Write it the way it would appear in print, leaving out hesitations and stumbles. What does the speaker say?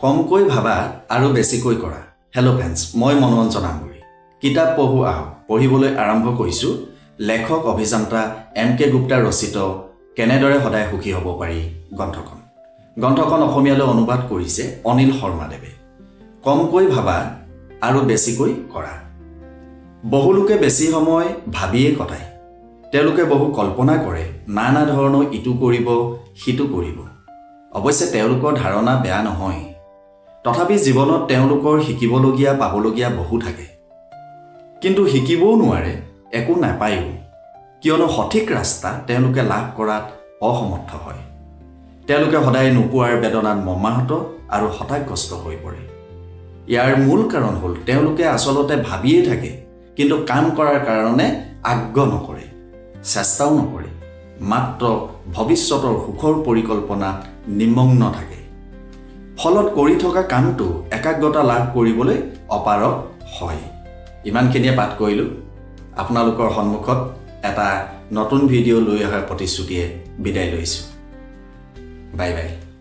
কমকৈ ভাবা আৰু বেছিকৈ কৰা। হেল্ল' ফ্ৰেণ্ডছ, মই মনোৰঞ্জন আমগুৰি। কিতাপ পঢ়ো আহক, পঢ়িবলৈ আৰম্ভ কৰিছোঁ লেখক অভিযন্তা M.K. গুপ্তা ৰচিত কেনেদৰে সদায় সুখী হ'ব পাৰি গ্ৰন্থখন। গ্ৰন্থখন অসমীয়ালৈ অনুবাদ কৰিছে অনিল শৰ্মাদেৱে। কমকৈ ভাবা আৰু বেছিকৈ কৰা। বহু লোকে বেছি সময় ভাবিয়ে কটায়। তেওঁলোকে বহু কল্পনা কৰে, নানা ধৰণৰ ইটো কৰিব সিটো কৰিব। অৱশ্যে তেওঁলোকৰ ধাৰণা বেয়া নহয়। তথাপি জীৱনত তেওঁলোকৰ শিকিবলগীয়া পাবলগীয়া বহু থাকে। কিন্তু শিকিবও নোৱাৰে, একো নাপায়ো, কিয়নো সঠিক ৰাস্তা তেওঁলোকে লাভ কৰাত অসমৰ্থ হয়। তেওঁলোকে সদায় নোপোৱাৰ বেদনাত মৰ্মাহত আৰু হতাশগ্ৰস্ত হৈ পৰে। ইয়াৰ মূল কাৰণ হ'ল তেওঁলোকে আচলতে ভাবিয়ে থাকে, কিন্তু কাম কৰাৰ কাৰণে আগ্ৰহ নকৰে, চেষ্টাও নকৰে, মাত্ৰ ভৱিষ্যতৰ সুখৰ পৰিকল্পনাত নিমগ্ন থাকে। ফলত কৰি থকা কামটো একাগ্ৰতা লাভ কৰিবলৈ অপাৰগ হয়। ইমানখিনিয়ে পাঠ কৰিলোঁ। আপোনালোকৰ সন্মুখত এটা নতুন ভিডিঅ' লৈ অহাৰ প্ৰতিশ্ৰুতিয়ে বিদায় লৈছোঁ। Bye bye.